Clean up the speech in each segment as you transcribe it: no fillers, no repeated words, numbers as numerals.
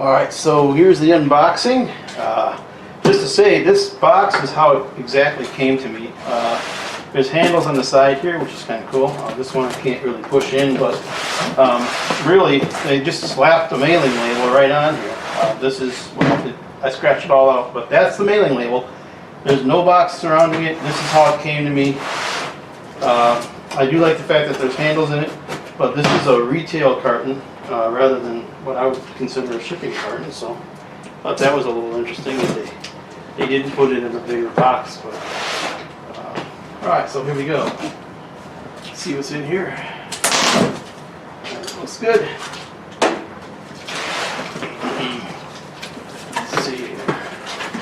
Alright, so here's the unboxing. Just to say, this box is how it exactly came to me. There's handles on the side here, which is kind of cool. This one I can't really push in, but really, they just slapped the mailing label right on here. This is, well, I scratched it all out, but that's the mailing label. There's no box surrounding it. This is how it came to me. I do like the fact that there's handles in it, but this is a retail carton rather than what I would consider a shipping carton, so I thought that was a little interesting that they didn't put it in a bigger box. But alright, so here we go. Let's see what's in here. That looks good. Let's see here.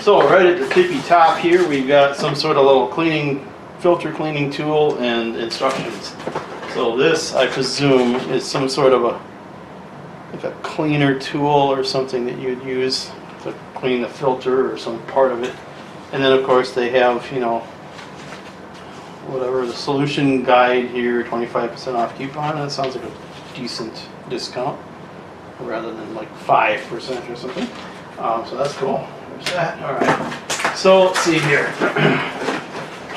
So right at the tippy top here, we've got some sort of little filter cleaning tool and instructions. So this, I presume, is some sort of a cleaner tool or something that you'd use to clean the filter or some part of it. And then of course they have, you know, whatever, the solution guide here, 25% off coupon. That sounds like a decent discount rather than like 5% or something. So that's cool. There's that. Alright. So let's see here.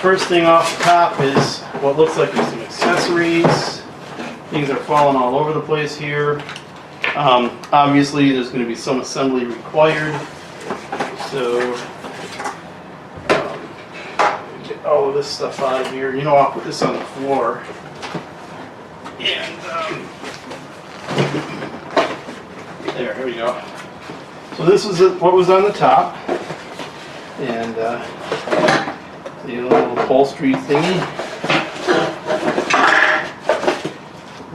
First thing off the top is what looks like there's some accessories. Things are falling all over the place here. Obviously there's going to be some assembly required. So get all of this stuff out of here. You know, I'll put this on the floor. And here we go. So this is what was on the top. And the little upholstery thingy.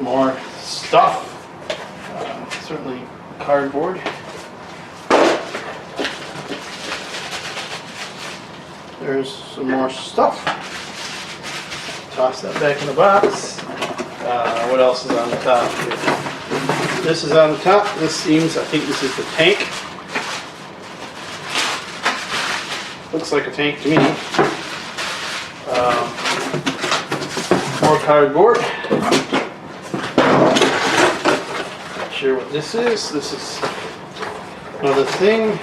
More stuff. Certainly cardboard. There's some more stuff. Toss that back in the box. What else is on the top here? This is on the top. This seems, I think this is the tank. Looks like a tank to me. More cardboard. Not sure what this is. This is another thing.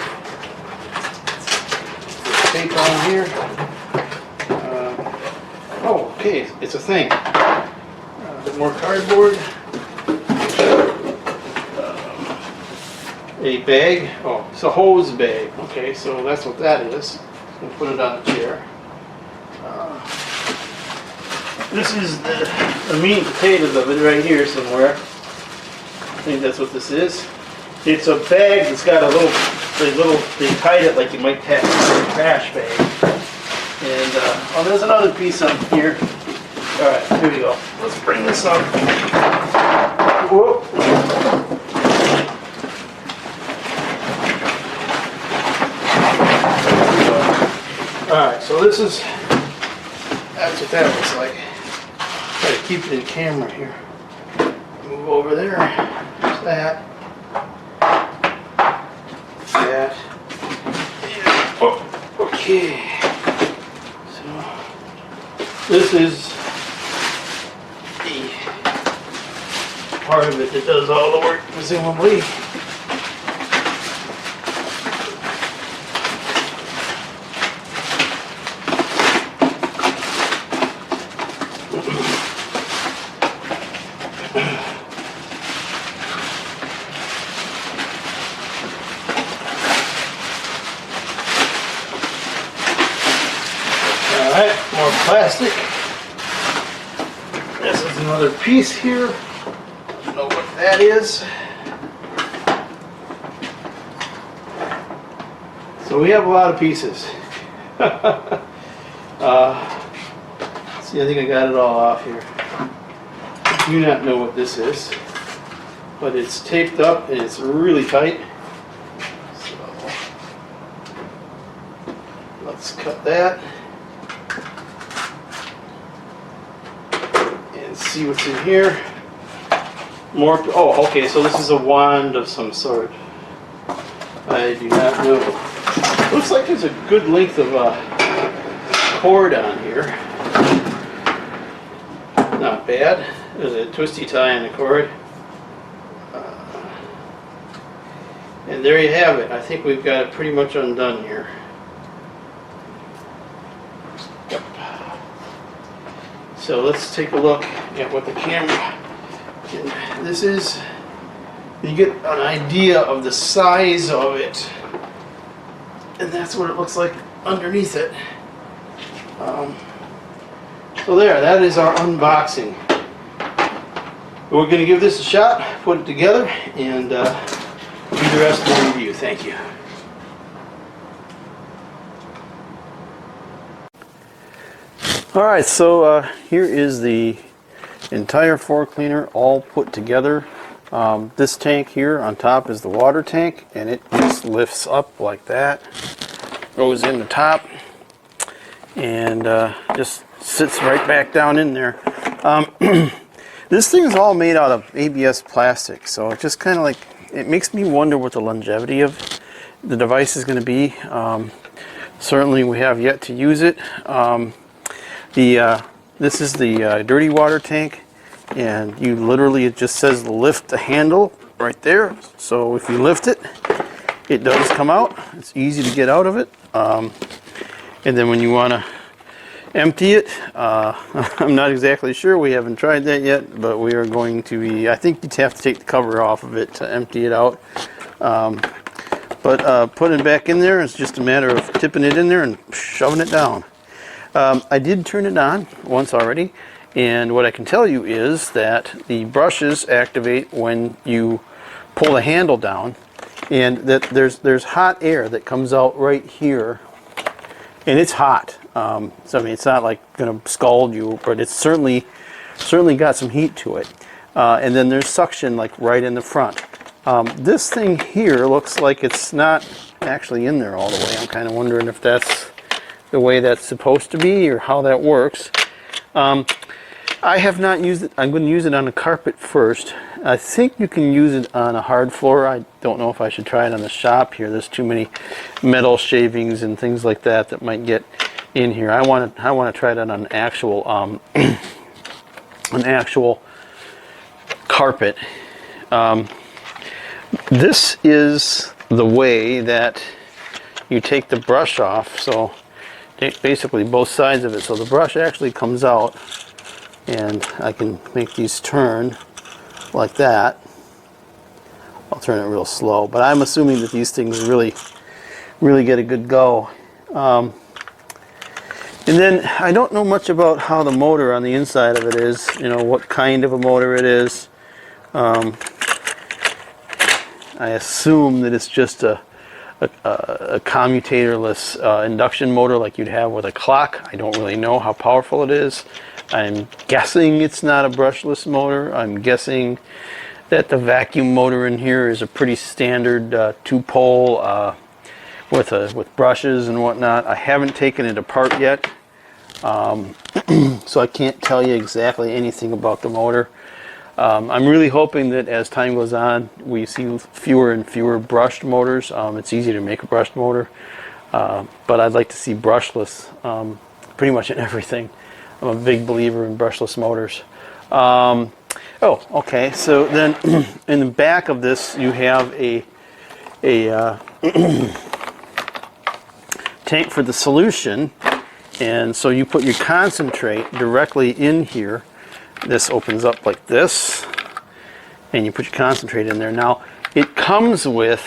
There's tape on here. Oh, okay, it's a thing. A bit more cardboard. A bag. Oh, it's a hose bag. Okay, so that's what that is. I'm gonna put it on a chair. This is the meat and potatoes of it right here somewhere. I think that's what this is. It's a bag that's got a little, they tied it like you might have a trash bag. And, oh, there's another piece on here. Alright, here we go. Let's bring this up. Whoa. Alright, so that's what that looks like. Try to keep it in camera here. Move over there. There's that. That. And, oh, okay. So this is the part of it that does all the work, presumably. Alright, more plastic. This is another piece here. I don't know what that is. So we have a lot of pieces. See, I think I got it all off here. I do not know what this is, but it's taped up and it's really tight. So let's cut that. See what's in here. More. Oh, okay. So this is a wand of some sort. I do not know. Looks like there's a good length of cord on here. Not bad. There's a twisty tie in the cord. And there you have it. I think we've got it pretty much undone here. Yep. So let's take a look at what the camera, this is, you get an idea of the size of it. And that's what it looks like underneath it. So there, that is our unboxing. We're going to give this a shot, put it together, and do the rest of the review. Thank you. Alright, so here is the entire floor cleaner all put together. This tank here on top is the water tank, and it just lifts up like that, goes in the top, and just sits right back down in there. This thing is all made out of ABS plastic, so it just kind of like, it makes me wonder what the longevity of the device is going to be. Certainly we have yet to use it. This is the dirty water tank, and you literally, it just says lift the handle right there. So if you lift it, it does come out. It's easy to get out of it. And then when you want to empty it, I'm not exactly sure, we haven't tried that yet, but we are going to be, I think you'd have to take the cover off of it to empty it out. But putting it back in there is just a matter of tipping it in there and shoving it down. I did turn it on once already, and what I can tell you is that the brushes activate when you pull the handle down, and that there's hot air that comes out right here, and it's hot. So I mean, it's not like going to scald you, but it's certainly got some heat to it. And then there's suction like right in the front. This thing here looks like it's not actually in there all the way. I'm kind of wondering if that's the way that's supposed to be or how that works. I have not used it. I'm going to use it on a carpet first. I think you can use it on a hard floor. I don't know if I should try it on the shop here. There's too many metal shavings and things like that that might get in here. I want to try it on an actual an actual carpet. This is the way that you take the brush off. So take basically both sides of it. So the brush actually comes out, and I can make these turn like that. I'll turn it real slow, but I'm assuming that these things really get a good go. And then I don't know much about how the motor on the inside of it is, you know, what kind of a motor it is. I assume that it's just a commutatorless induction motor like you'd have with a clock. I don't really know how powerful it is. I'm guessing it's not a brushless motor. I'm guessing that the vacuum motor in here is a pretty standard two-pole with brushes and whatnot. I haven't taken it apart yet, so I can't tell you exactly anything about the motor. I'm really hoping that as time goes on, we see fewer and fewer brushed motors. It's easy to make a brushed motor, but I'd like to see brushless pretty much in everything. I'm a big believer in brushless motors. Oh, okay. So then, in the back of this, you have a tank for the solution, and so you put your concentrate directly in here. This opens up like this, and you put your concentrate in there. Now, it comes with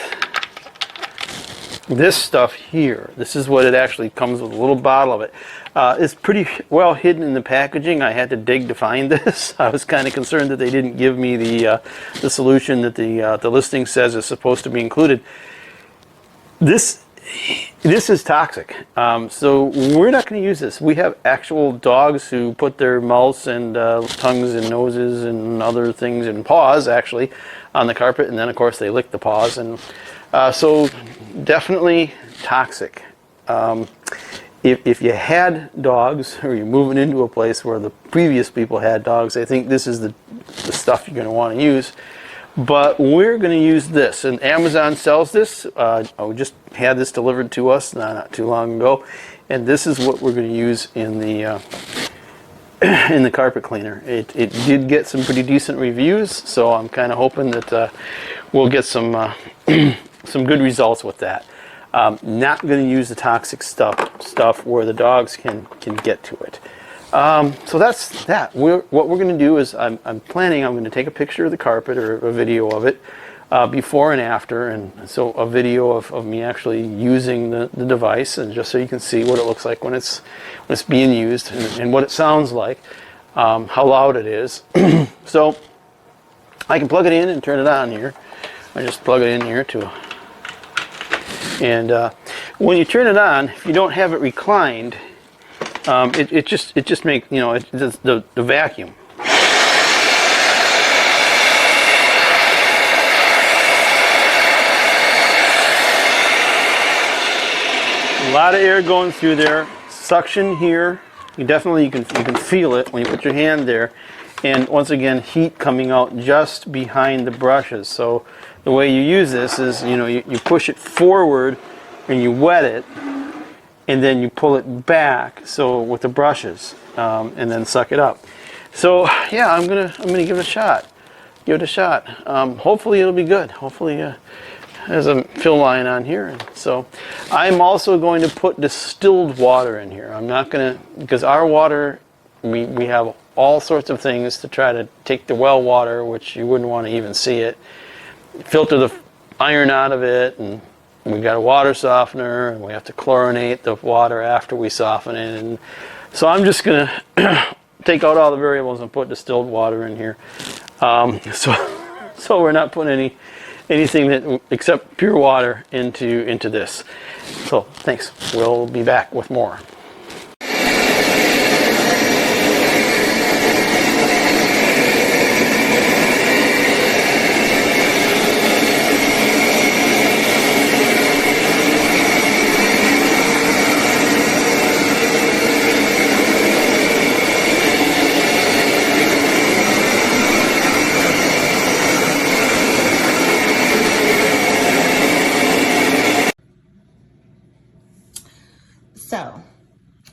this stuff here. This is what it actually comes with, a little bottle of it. It's pretty well hidden in the packaging. I had to dig to find this. I was kind of concerned that they didn't give me the solution that the listing says is supposed to be included. This is toxic, so we're not going to use this. We have actual dogs who put their mouths and tongues and noses and other things and paws actually on the carpet, and then of course they lick the paws, and so definitely toxic. If you had dogs, or you're moving into a place where the previous people had dogs, I think this is the stuff you're going to want to use. But we're going to use this, and Amazon sells this. We just had this delivered to us not too long ago, and this is what we're going to use in the carpet cleaner. It did get some pretty decent reviews, so I'm kind of hoping that we'll get some some good results with that. Not going to use the toxic stuff where the dogs can get to it. So that's that. What we're going to do is I'm going to take a picture of the carpet or a video of it before and after, and so a video of me actually using the device, and just so you can see what it looks like when it's being used, and what it sounds like, how loud it is. So I can plug it in and turn it on here. I just plug it in here too. And when you turn it on, if you don't have it reclined, it just makes, you know, it does the vacuum. A lot of air going through there. Suction here. You can feel it when you put your hand there. And once again, heat coming out just behind the brushes. So the way you use this is, you know, you push it forward and you wet it, and then you pull it back, so with the brushes, and then suck it up. So yeah, I'm gonna give it a shot. Give it a shot. Hopefully it'll be good. Hopefully there's a fill line on here. And so I'm also going to put distilled water in here. I'm not gonna, because our water, we have all sorts of things to try to take the well water, which you wouldn't want to even see it, filter the iron out of it, and we got a water softener, and we have to chlorinate the water after we soften it. And so I'm just going to take out all the variables and put distilled water in here. So we're not putting anything that except pure water into this. So thanks. We'll be back with more. So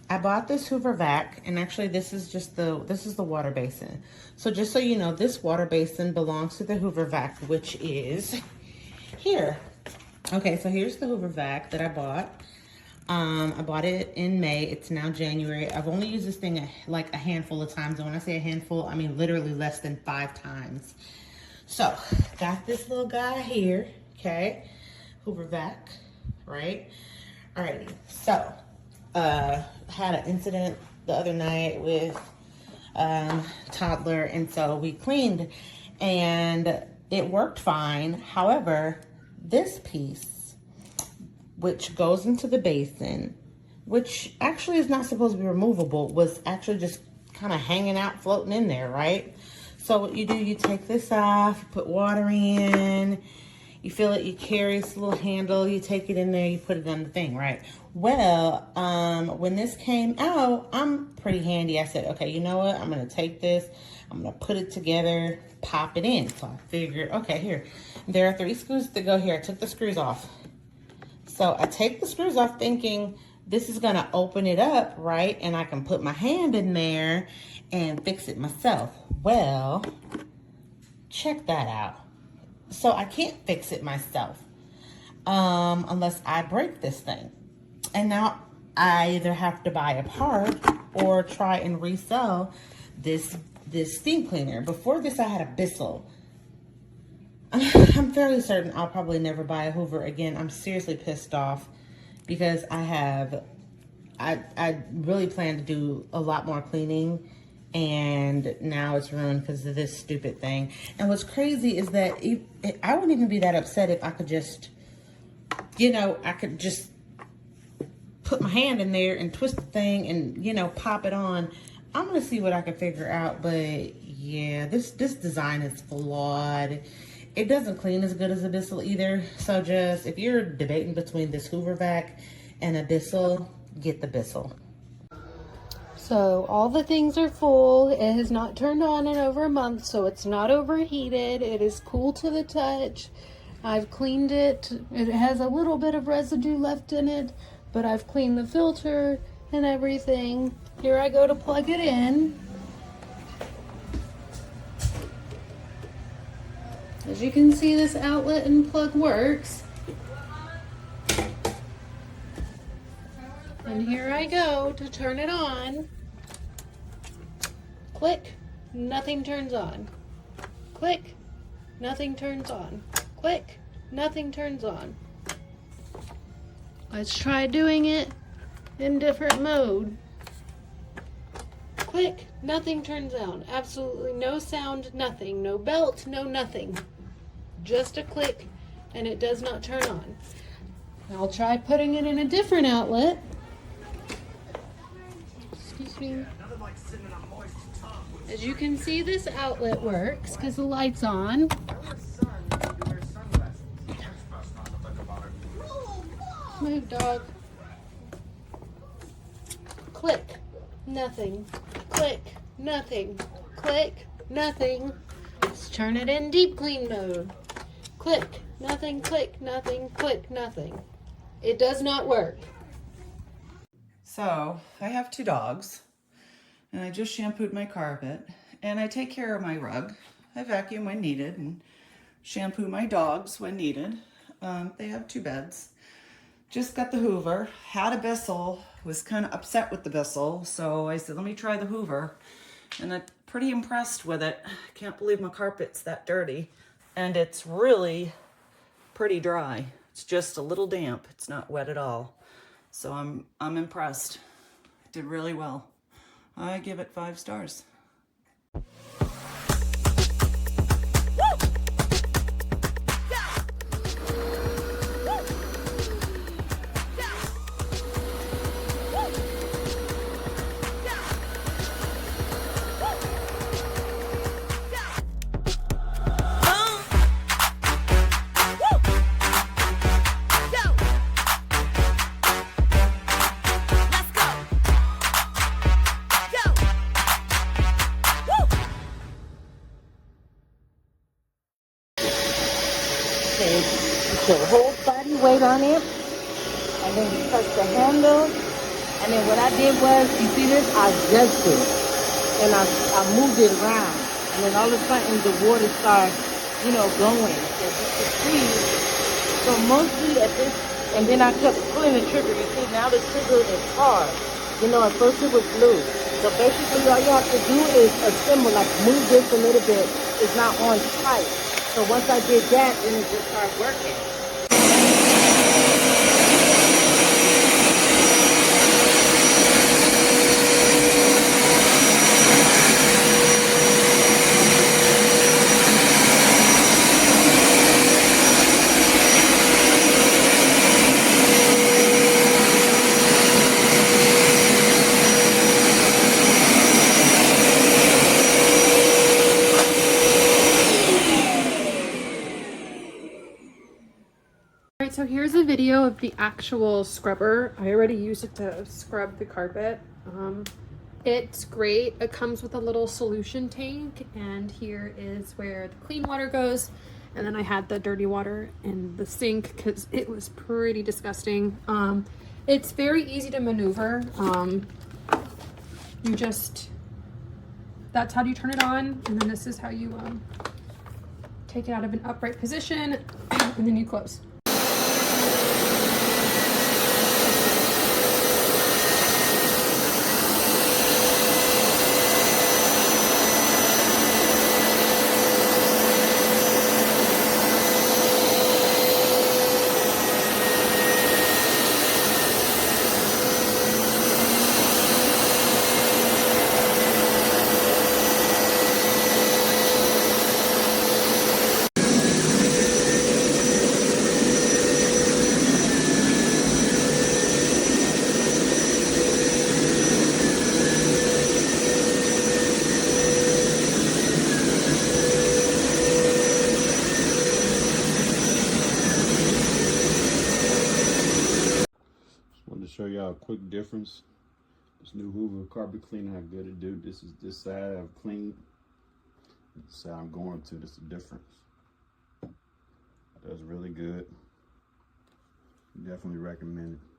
I bought this Hoover vac, and actually this is the water basin. So just so you know, this water basin belongs to the Hoover vac, which is here. Okay, so here's the Hoover vac that I bought. I bought it in May. It's now January. I've only used this thing like a handful of times. And when I say a handful, I mean literally less than 5 times. So got this little guy here, okay? Hoover vac, right? Alrighty, so had an incident the other night with toddler, and so we cleaned and it worked fine. However, this piece, which goes into the basin, which actually is not supposed to be removable, was actually just kind of hanging out, floating in there, right? So what you do, you take this off, you put water in, you fill it, you carry this little handle, you take it in there, you put it on the thing, right? Well, when this came out, I'm pretty handy. I said, okay, you know what? I'm going to take this, I'm going to put it together, pop it in. So I figured, okay, here, there are 3 screws to go here. I took the screws off. So I take the screws off thinking this is going to open it up, right? And I can put my hand in there and fix it myself. Well, check that out. So I can't fix it myself unless I break this thing. And now I either have to buy a part or try and resell this steam cleaner. Before this, I had a Bissell. I'm fairly certain I'll probably never buy a Hoover again. I'm seriously pissed off because I really plan to do a lot more cleaning, and now it's ruined because of this stupid thing. And what's crazy is that I wouldn't even be that upset if I could just, you know, I could just put my hand in there and twist the thing and, you know, pop it on. I'm going to see what I can figure out, but yeah, this design is flawed. It doesn't clean as good as a Bissell either. So just, if you're debating between this Hoover vac and a Bissell, get the Bissell. So all the things are full. It has not turned on in over a month, so it's not overheated. It is cool to the touch. I've cleaned it. It has a little bit of residue left in it, but I've cleaned the filter and everything. Here I go to plug it in. As you can see, this outlet and plug works. And here I go to turn it on. Click, nothing turns on. Click, nothing turns on. Click, nothing turns on. Let's try doing it in different mode. Click, nothing turns on. Absolutely no sound, nothing. No belt, no nothing. Just a click, and it does not turn on. I'll try putting it in a different outlet. Excuse me. As you can see, this outlet works because the light's on. Move, dog. Click, nothing. Click, nothing. Click, nothing. Let's turn it in deep clean mode. Click, nothing, click, nothing, click, nothing. It does not work. So I have 2 dogs, and I just shampooed my carpet, and I take care of my rug. I vacuum when needed and shampoo my dogs when needed. They have 2 beds. Just got the Hoover, had a Bissell, was kind of upset with the Bissell, so I said, let me try the Hoover, and I'm pretty impressed with it. Can't believe my carpet's that dirty, and it's really pretty dry. It's just a little damp. It's not wet at all. So I'm impressed. Did really well. I give it 5 stars. Okay, put whole body weight on it, and then you touch the handle, and then what I did was, you see this, I adjusted, and I moved it around, and then all of a sudden the water started, going, as you can see. So mostly at this, and then I kept pulling the trigger. You see, now the trigger is hard. At first it was loose. So basically all you have to do is assemble, like move this a little bit. It's not on tight. So once I did that, then it just started working. Alright, so here's a video of the actual scrubber. I already used it to scrub the carpet. It's great. It comes with a little solution tank, and here is where the clean water goes. And then I had the dirty water in the sink because it was pretty disgusting. It's very easy to maneuver. That's how you turn it on, and then this is how you take it out of an upright position, and then you close. To show y'all a quick difference. This new Hoover carpet cleaner, how good it do. This is this side I've cleaned. This side I'm going to. This is the difference. It does really good. Definitely recommend it.